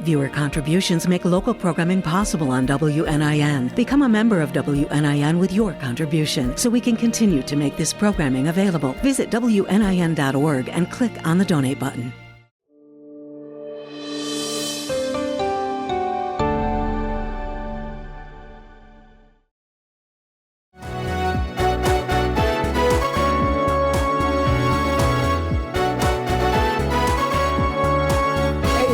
Viewer contributions make local programming possible on WNIN. Become a member of WNIN with your contribution so we can continue to make this programming available. Visit WNIN.org and click on the donate button.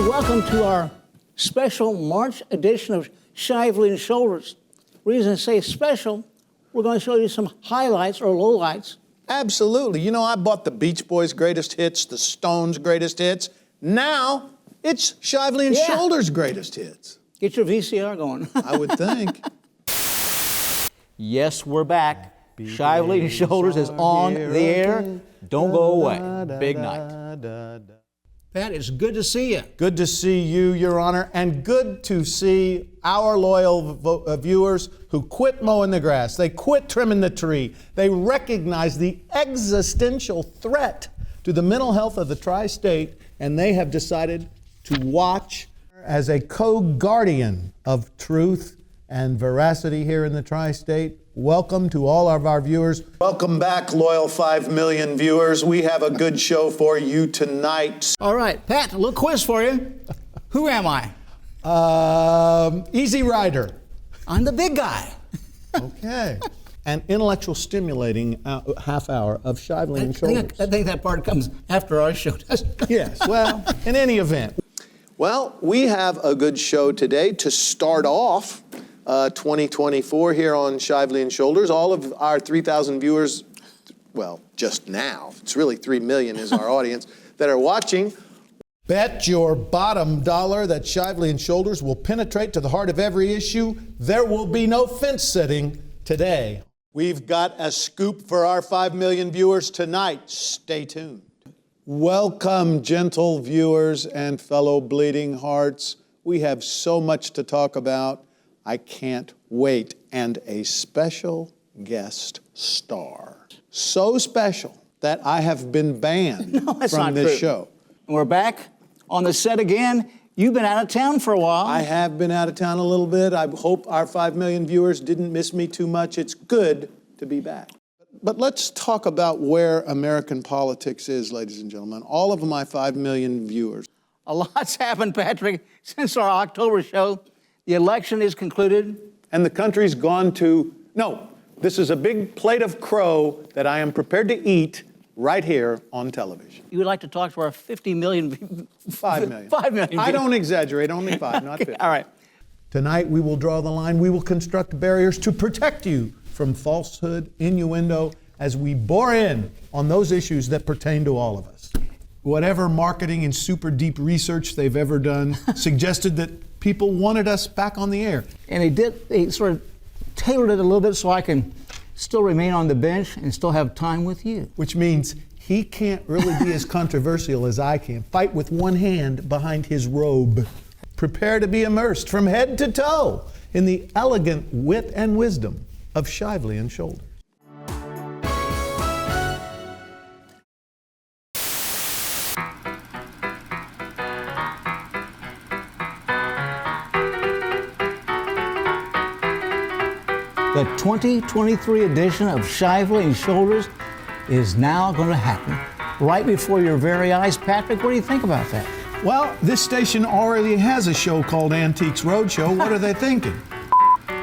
Welcome to our special March edition of Shively Shoulders. Reason I say special, we're going to show you some highlights or lowlights. Absolutely. You know, I bought the Beach Boys' greatest hits, the Stones' greatest hits. Now it's Shively Shoulders' greatest hits. Get your VCR going. I would think. Yes, we're back. Shively Shoulders is on the air. Don't go away. Big night. Pat, it's good to see you. Good to see you, Your Honor, and good to see our loyal viewers who quit mowing the grass. They quit trimming the tree. They recognize the existential threat to the mental health of the tri-state, and they have decided to watch as a co-guardian of truth and veracity here in the tri-state. Welcome to all of our viewers. Welcome back, loyal 5 million viewers. We have a good show for you tonight. All right, Pat, a little quiz for you. Who am I? Easy Rider. I'm the big guy. Okay. An intellectual stimulating half hour of Shively and Shoulders. I think that part comes after our show, doesn't it? Yes, well, in any event. Well, we have a good show today to start off 2024 here on Shively and Shoulders. All of our 3,000 viewers, well, just now, it's really 3 million is our audience that are watching. Bet your bottom dollar that Shively and Shoulders will penetrate to the heart of every issue. There will be no fence sitting today. We've got a scoop for our 5 million viewers tonight. Stay tuned. Welcome, gentle viewers and fellow bleeding hearts. We have so much to talk about. I can't wait. And a special guest star. So special that I have been banned from this show. We're back on the set again. You've been out of town for a while. I have been out of town a little bit. I hope our 5 million viewers didn't miss me too much. It's good to be back. But let's talk about where American politics is, ladies and gentlemen. All of my 5 million viewers. A lot's happened, Patrick, since our October show. The election is concluded. And the country's gone to, no, this is a big plate of crow that I am prepared to eat right here on television. You would like to talk to our 50 million... 5 million. 5 million. I don't exaggerate, only 5, not 50. All right. Tonight we will draw the line. We will construct barriers to protect you from falsehood, innuendo, as we bore in on those issues that pertain to all of us. Whatever marketing and super deep research they've ever done suggested that people wanted us back on the air. And they sort of tailored it a little bit so I can still remain on the bench and still have time with you. Which means he can't really be as controversial as I can. Fight with one hand behind his robe. Prepare to be immersed from head to toe in the elegant wit and wisdom of Shively and Shoulders. The 2023 edition of Shively and Shoulders is now going to happen right before your very eyes. Patrick, what do you think about that? Well, this station already has a show called Antiques Roadshow. What are they thinking?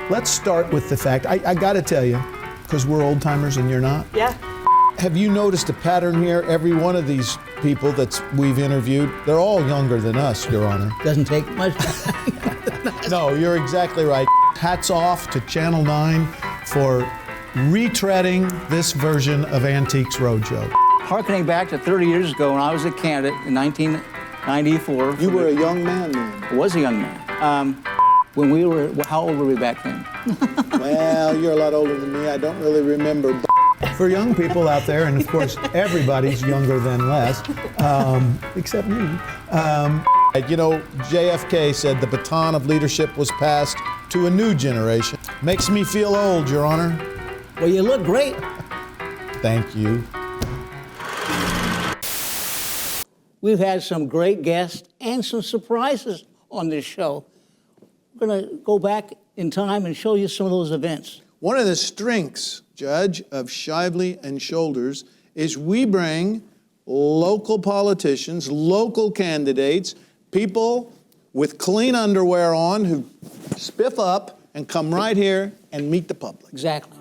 Let's start with the fact, I got to tell you, because we're old timers and you're not. Yeah. Have you noticed a pattern here? Every one of these people that we've interviewed, they're all younger than us, Your Honor. Doesn't take much. No, you're exactly right. Hats off to Channel 9 for retreading this version of Antiques Roadshow. Harkening back to 30 years ago when I was a candidate in 1994. You were a young man then. I was a young man. When we were, how old were we back then? Well, you're a lot older than me. I don't really remember. For young people out there, and of course everybody's younger than Les, except me. You know, JFK said the baton of leadership was passed to a new generation. Makes me feel old, Your Honor. Well, you look great. Thank you. We've had some great guests and some surprises on this show. We're going to go back in time and show you some of those events. One of the strengths, Judge, of Shively and Shoulders is we bring local politicians, local candidates, people with clean underwear on who spiff up and come right here and meet the public. Exactly.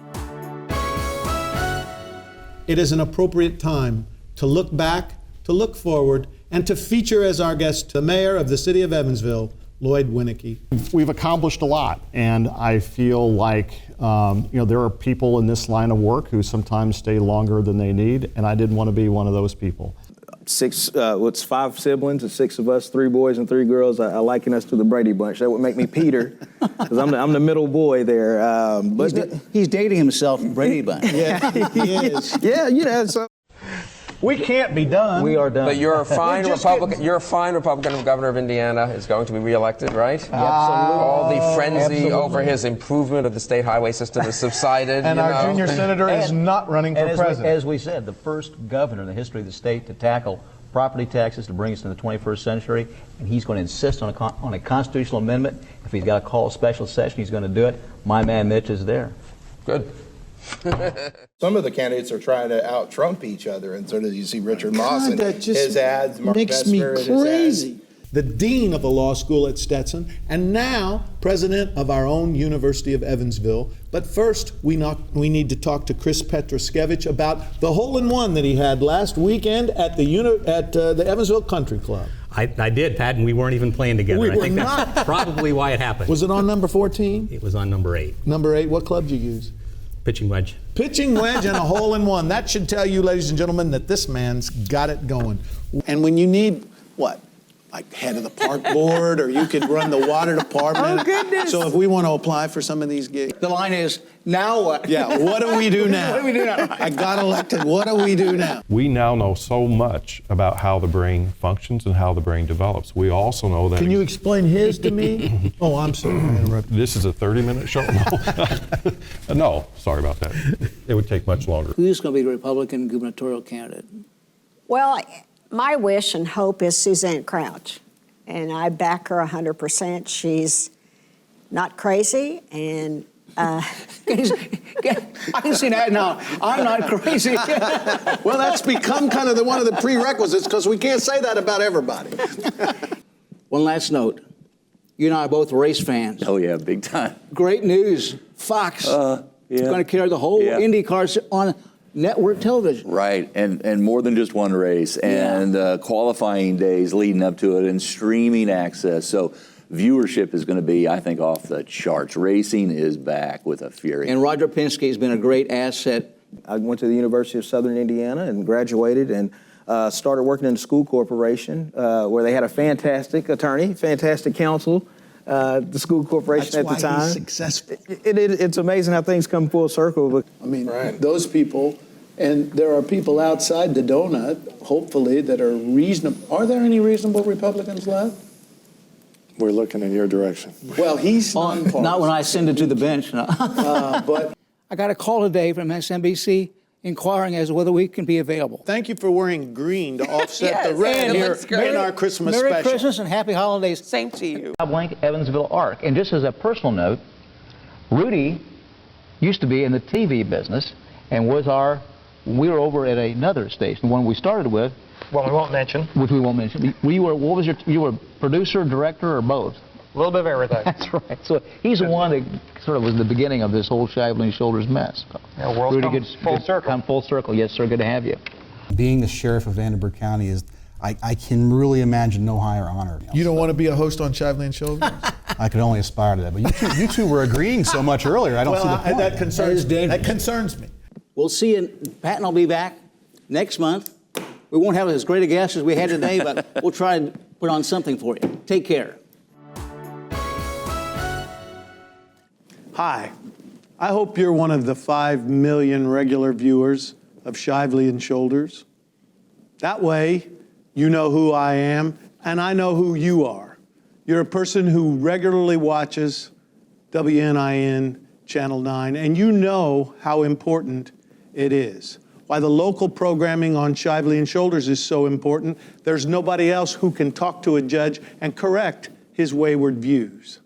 It is an appropriate time to look back, to look forward, and to feature as our guest the mayor of the city of Evansville, Lloyd Winnicky. We've accomplished a lot, and I feel like there are people in this line of work who sometimes stay longer than they need, and I didn't want to be one of those people. It's 5 siblings, it's 6 of us, 3 boys and 3 girls. I liken us to the Brady Bunch. That would make me Peter, because I'm the middle boy there. He's dating himself, Brady Bunch. Yeah, he is. Yeah, so. We can't be done. We are done. But you're a fine Republican. You're a fine Republican governor of Indiana. Is going to be reelected, right? Absolutely. All the frenzy Absolutely. over his improvement of the state highway system has subsided. And our junior senator is not running for president. As we said, the first governor in the history of the state to tackle property taxes to bring us into the 21st century, and he's going to insist on a constitutional amendment. If he's got to call a special session, he's going to do it. My man Mitch is there. Good. Some of the candidates are trying to out-Trump each other, and sort of you see Richard Moss and that just his ads, Mark makes me Messmer and his ads. crazy. The dean of the law school at Stetson, and now president of our own University of Evansville. But first, we need to talk to Chris Petroskevich about the hole-in-one that he had last weekend at the Evansville Country Club. I did, Pat, and we weren't even playing together. We I were think not. that's probably why it happened. Was it on number 14? It was on number 8. Number 8, what club did you use? Pitching wedge. Pitching wedge and a hole-in-one. That should tell you, ladies and gentlemen, that this man's got it going. And when you need, what, like head of the park board, or you could run the water department. Oh, goodness. So if we want to apply for some of these gigs. The line is, now what? Yeah, what do we do now? What do we do now? I got elected. What do we do now? We now know so much about how the brain functions and how the brain develops. We also know that... Can you explain his to me? Oh, I'm sorry. I interrupted. This is a 30-minute show? No. No, sorry about that. It would take much longer. Who's going to be the Republican gubernatorial candidate? Well, my wish and hope is Suzanne Crouch, and I back her 100%. She's not crazy, and I can see that now. I'm not crazy. Well, that's become kind of one of the prerequisites, because we can't say that about everybody. One last note. You and I are both race fans. Oh, yeah, big time. Great news. Fox is going to carry the whole Indy cars on network television. Right, and more than just one race, and qualifying days leading up to it, and streaming access. So viewership is going to be, I think, off the charts. Racing is back with a fury. And Roger Penske has been a great asset. I went to the University of Southern Indiana and graduated and started working in the school corporation where they had a fantastic attorney, fantastic counsel, the school corporation at the time. That's why he's successful. It's amazing how things come full circle. But I mean, those people, and there are people outside the donut, hopefully, that are reasonable. Are there any reasonable Republicans left? We're looking in your direction. Well, he's nonpartisan. Not when I send it to the bench. No. But I got a call today from SMBC inquiring as to whether we can be available. thank you for wearing green to offset Yes, the red it here looks great. in our Christmas Merry special. Christmas and happy holidays. Same to you. Blank Evansville Arc. And just as a personal note, Rudy used to be in the TV business and we were over at another station, the one we started with. Well, we won't mention. Which we won't mention. You were producer, director, or both? A little bit of everything. That's right. So he's the one that sort of was the beginning of this whole Shively Shoulders mess. Yeah, world's Rudy, come full circle. Come full circle. Yes, sir. Good to have you. Being the sheriff of Vanderburgh County is, I can really imagine no higher honor. You don't want to be a host on Shively and Shoulders? I could only aspire to that. But you two were agreeing so much earlier. I don't see the point. That concerns me. We'll see you. Pat and I'll be back next month. We won't have as great a guest as we had today, but we'll try to put on something for you. Take care. Hi. I hope you're one of the 5 million regular viewers of Shively and Shoulders. That way, you know who I am, and I know who you are. You're a person who regularly watches WNIN Channel 9, and you know how important it is. Why the local programming on Shively and Shoulders is so important. There's nobody else who can talk to a judge and correct his wayward views.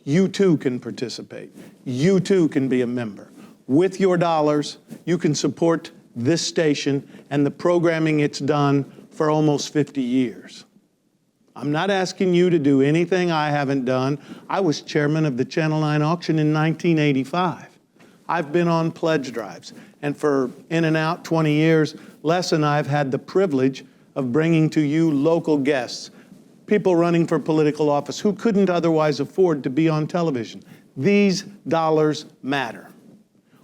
You too can participate. You too can be a member. With your dollars, you can support this station and the programming it's done for almost 50 years. I'm not asking you to do anything I haven't done. I was chairman of the Channel 9 auction in 1985. I've been on pledge drives, and for in and out 20 years, Les and I have had the privilege of bringing to you local guests, people running for political office who couldn't otherwise afford to be on television. These dollars matter.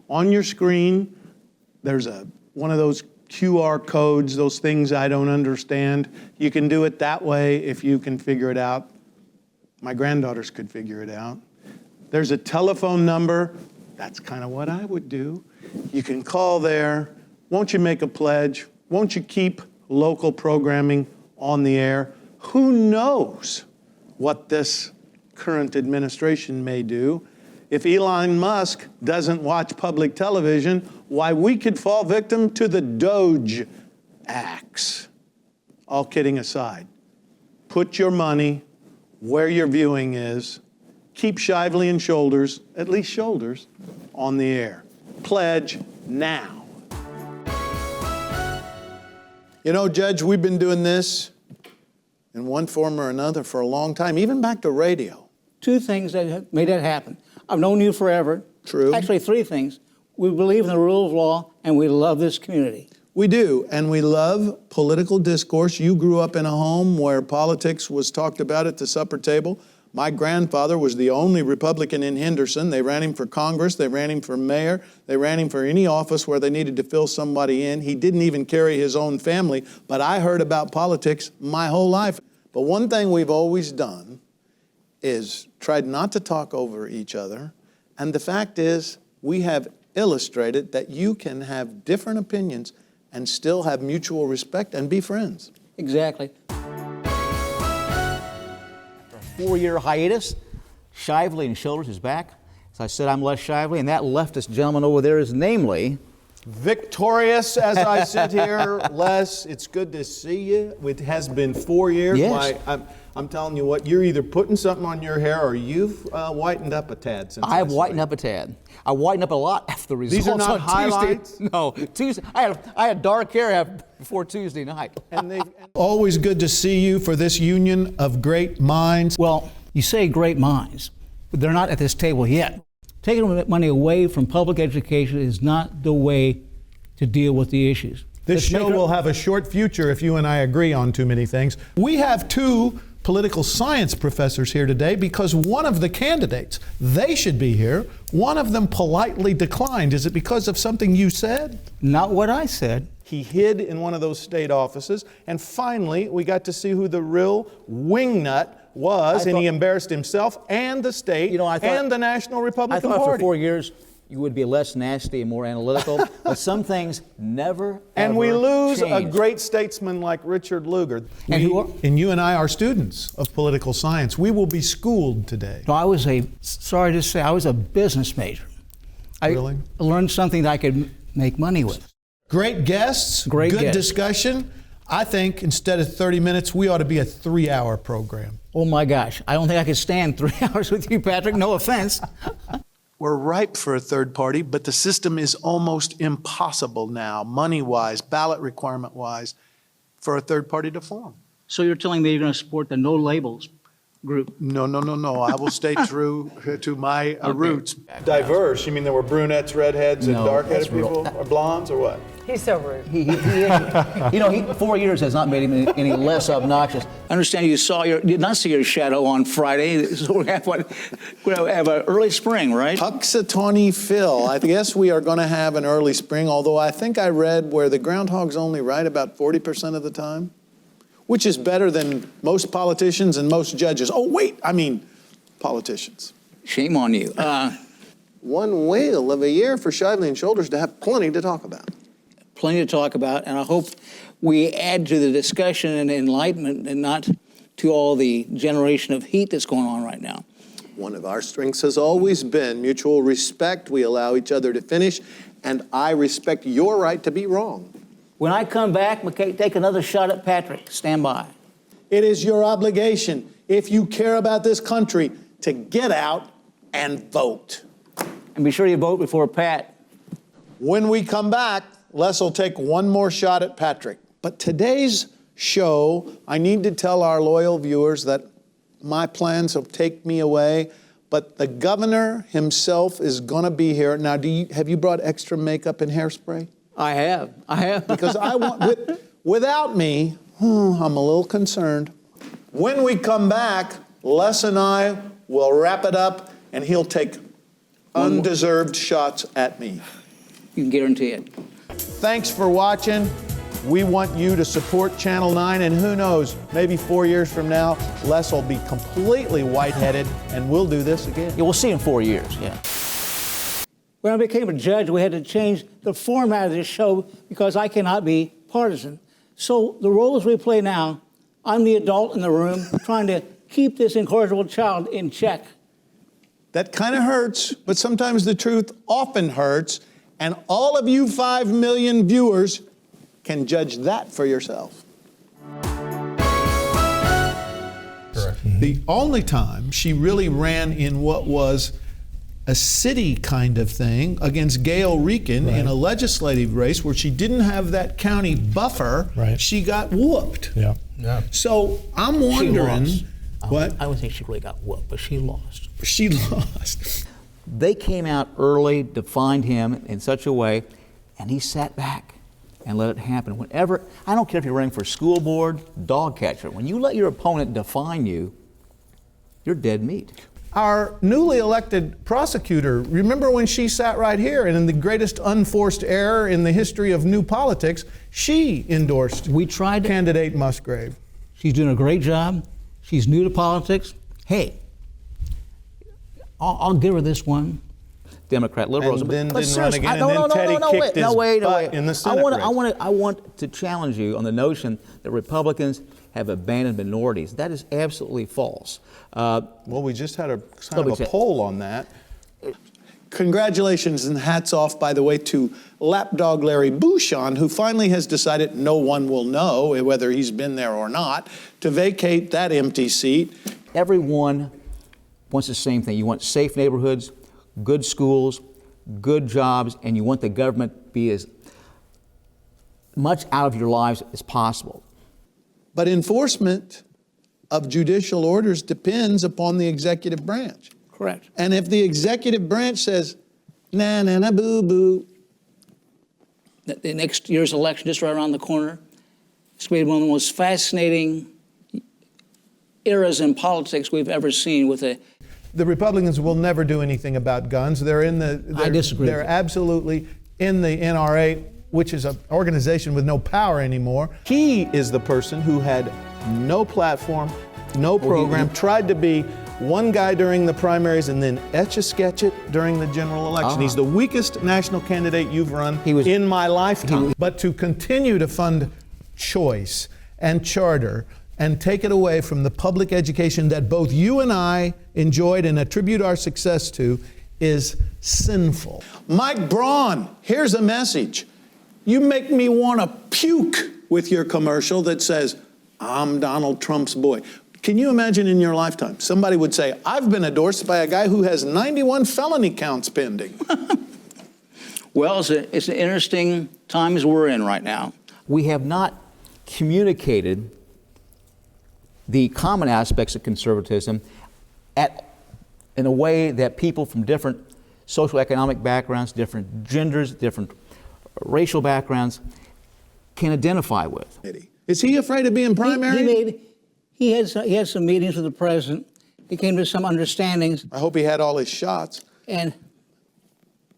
On your screen, there's one of those QR codes, those things I don't understand. You can do it that way if you can figure it out. My granddaughters could figure it out. There's a telephone number. That's kind of what I would do. You can call there. Won't you make a pledge? Won't you keep local programming on the air? Who knows what this current administration may do? If Elon Musk doesn't watch public television, why, we could fall victim to the Doge acts. All kidding aside, put your money where your viewing is. Keep Shively Shoulders, at least Shoulders, on the air. Pledge now. You know, Judge, we've been doing this in one form or another for a long time, even back to radio. Two things that have made that happen. I've known you forever. True. Actually, three things. We believe in the rule of law, and we love this community. We do, and we love political discourse. You grew up in a home where politics was talked about at the supper table. My grandfather was the only Republican in Henderson. They ran him for Congress, they ran him for mayor, they ran him for any office where they needed to fill somebody in. He didn't even carry his own family, but I heard about politics my whole life. But one thing we've always done is tried not to talk over each other. And the fact is, we have illustrated that you can have different opinions and still have mutual respect and be friends. Exactly. After a 4-year hiatus, Shively Shoulders is back. As I said, I'm Les Shively, and that leftist gentleman over there is namely... Victorious as I sit here, Les, it's good to see you. It has been 4 years. Yes. I'm telling you what, you're either putting something on your hair or you've whitened up a tad since I have whitened up a tad. I whitened up a lot after the results. These are not on highlights? Tuesday. No, Tuesday. I had dark hair before Tuesday night. Always good to see you for this union of great minds. Well, you say great minds, but they're not at this table yet. Taking money away from public education is not the way to deal with the issues. This show will have a short future if you and I agree on too many things. We have two political science professors here today because one of the candidates, they should be here. One of them politely declined. Is it because of something you said? Not what I said. He hid in one of those state offices, and finally we got to see who the real wingnut was, and he embarrassed himself and the state and the National Republican Party. I thought for 4 years you would be less nasty and more analytical, but some things never, and we lose change. a great statesman like Richard Lugar. And you and I are students of political science. We will be schooled today. No, I was sorry to say, I was a business major. Really? I learned something that I could make money with. Great guests, good discussion. I think instead of 30 minutes, we ought to be a 3-hour program. Oh my gosh, I don't think I could stand 3 hours with you, Patrick, no offense. We're ripe for a third party, but the system is almost impossible now, money-wise, ballot requirement-wise, for a third party to form. So you're telling me you're going to support the no labels group? No. I will stay true to my roots. Diverse, you mean there were brunettes, redheads, and dark-headed people, or blondes, or what? He's so rude. You know, 4 years has not made him any less obnoxious. I understand you did not see your shadow on Friday, so we have an early spring, right? Puxatawny Phil. I guess we are going to have an early spring, although I think I read where the groundhog's only right about 40% of the time, which is better than most politicians and most judges. Oh, wait, I mean politicians. Shame on you. One whale of a year for Shively Shoulders to have plenty to talk about. Plenty to talk about, and I hope we add to the discussion and enlightenment and not to all the generation of heat that's going on right now. One of our strengths has always been mutual respect. We allow each other to finish, and I respect your right to be wrong. When I come back, McKay, take another shot at Patrick. Stand by. It is your obligation. if you care about this country, to get out and vote. And be sure you vote before Pat. When we come back, Les will take one more shot at Patrick. But today's show, I need to tell our loyal viewers that my plans will take me away, but the governor himself is going to be here. Now, have you brought extra makeup and hairspray? I have. Because I want, without me, I'm a little concerned. When we come back, Les and I will wrap it up, and he'll take undeserved shots at me. You can guarantee it. Thanks for watching. We want you to support Channel 9, and who knows, maybe 4 years from now, Les will be completely white-headed, and we'll do this again. Yeah, we'll see in 4 years, yeah. When I became a judge, we had to change the format of this show because I cannot be partisan. So the roles we play now, I'm the adult in the room trying to keep this incorrigible child in check. That kind of hurts, but sometimes the truth often hurts, and all of you 5 million viewers can judge that for yourself. The only time she really ran in what was a city kind of thing against Gail Reekin in a legislative race where she didn't have that county buffer, she got whooped. Yeah. So I'm wondering, what? I would think she really got whooped, but she lost. She lost. They came out early to find him in such a way, and he sat back and let it happen. Whenever, I don't care if you're running for school board, dog catcher, when you let your opponent define you, you're dead meat. Our newly elected prosecutor, remember when she sat right here and in the greatest unforced error in the history of new politics, she endorsed candidate Musgrave. She's doing a great job. She's new to politics. Hey, I'll give her this one. Democrat liberalism. And then didn't run again, and then Teddy kicked his butt in the Senate race. I want to challenge you on the notion that Republicans have abandoned minorities. That is absolutely false. Well, we just had a poll on that. Congratulations and hats off, by the way, to lapdog Larry Bouchon, who finally has decided no one will know whether he's been there or not, to vacate that empty seat. Everyone wants the same thing. You want safe neighborhoods, good schools, good jobs, and you want the government to be as much out of your lives as possible. But enforcement of judicial orders depends upon the executive branch. Correct. And if the executive branch says, na na na boo boo. The next year's election, just right around the corner, it's going to be one of the most fascinating eras in politics we've ever seen with a. The Republicans will never do anything about guns. They're in the. I disagree. They're absolutely in the NRA, which is an organization with no power anymore. He is the person who had no platform, no program, tried to be one guy during the primaries and then etch-a-sketch it during the general election. He's the weakest national candidate you've run in my lifetime. But to continue to fund choice and charter and take it away from the public education that both you and I enjoyed and attribute our success to is sinful. Mike Braun, here's a message. You make me want to puke with your commercial that says, I'm Donald Trump's boy. Can you imagine in your lifetime, somebody would say, I've been endorsed by a guy who has 91 felony counts pending. Well, it's an interesting times we're in right now. We have not communicated the common aspects of conservatism in a way that people from different social economic backgrounds, different genders, different racial backgrounds can identify with. Is he afraid of being primary? He had some meetings with the president. He came to some understandings. I hope he had all his shots. And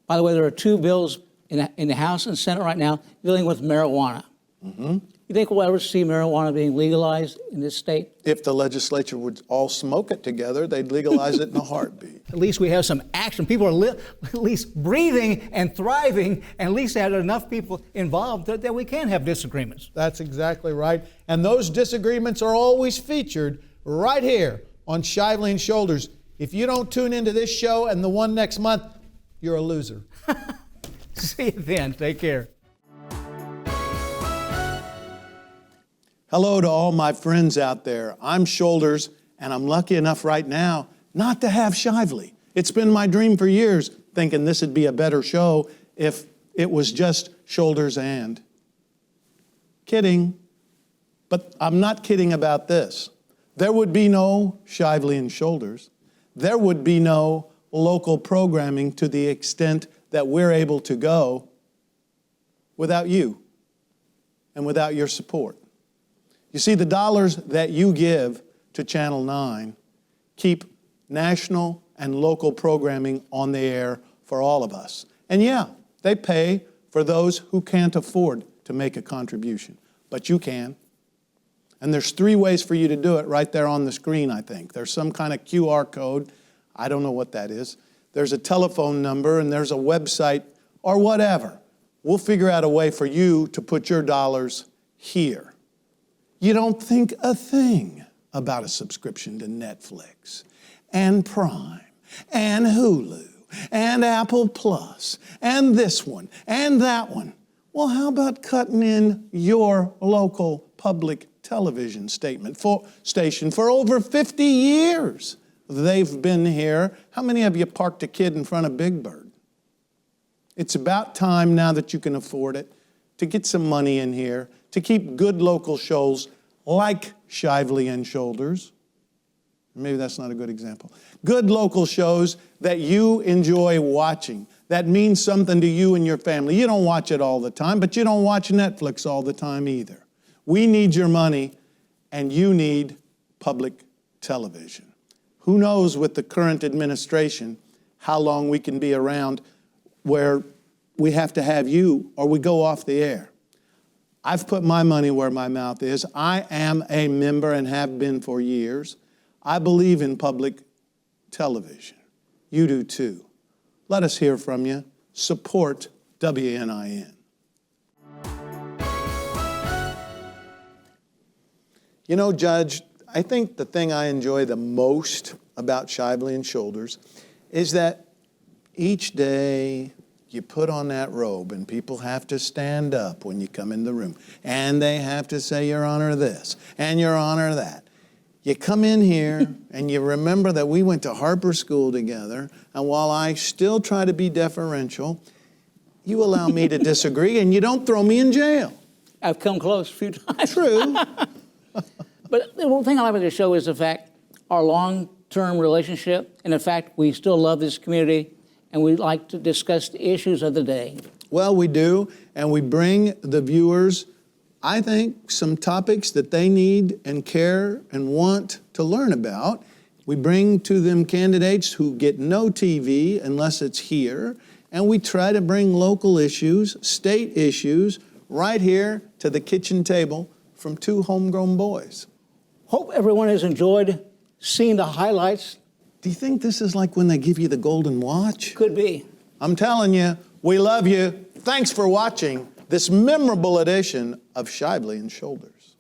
by the way, there are two bills in the House and Senate right now dealing with marijuana. Mm-hmm. You think we'll ever see marijuana being legalized in this state? If the legislature would all smoke it together, they'd legalize it in a heartbeat. At least we have some action. People are at least breathing and thriving, and at least have enough people involved that we can have disagreements. That's exactly right. And those disagreements are always featured right here on Shively Shoulders. If you don't tune into this show and the one next month, you're a loser. See you then. Take care. Hello to all my friends out there. I'm Shoulders, And I'm lucky enough right now not to have Shively. It's been my dream for years, thinking this would be a better show if it was just Shoulders and. Kidding. But I'm not kidding about this. There would be no Shively and Shoulders. There would be no local programming to the extent that we're able to go without you and without your support. You see, the dollars that you give to Channel 9 keep national and local programming on the air for all of us. And yeah, they pay for those who can't afford to make a contribution, but you can. And there's 3 ways for you to do it right there on the screen, I think. There's some kind of QR code. I don't know what that is. There's a telephone number and there's a website or whatever. We'll figure out a way for you to put your dollars here. You don't think a thing about a subscription to Netflix and Prime and Hulu and Apple Plus and this one and that one. Well, how about cutting in your local public television station for over 50 years? They've been here. How many of you parked a kid in front of Big Bird? It's about time now that you can afford it to get some money in here to keep good local shows like Shively and Shoulders. Maybe that's not a good example. Good local shows that you enjoy watching, that means something to you and your family. You don't watch it all the time, but you don't watch Netflix all the time either. We need your money, and you need public television. Who knows with the current administration how long we can be around where we have to have you or we go off the air. I've put my money where my mouth is. I am a member and have been for years. I believe in public television. You do too. Let us hear from you. Support WNIN. You know, Judge, I think the thing I enjoy the most about Shively and Shoulders is that each day you put on that robe and people have to stand up when you come in the room and they have to say, Your Honor, this and Your Honor, that. You come in here and you remember that we went to Harper School together, and while I still try to be deferential, you allow me to disagree and you don't throw me in jail. I've come close a few times. True. But the one thing I like about the show is the fact our long-term relationship, and the fact we still love this community, and we like to discuss the issues of the day. Well, we do, and we bring the viewers, I think, some topics that they need and care and want to learn about. We bring to them candidates who get no TV unless it's here, and we try to bring local issues, state issues, right here to the kitchen table from 2 homegrown boys. Hope everyone has enjoyed seeing the highlights. Do you think this is like when they give you the golden watch? Could be. I'm telling you, we love you. Thanks for watching this memorable edition of Shively and Shoulders.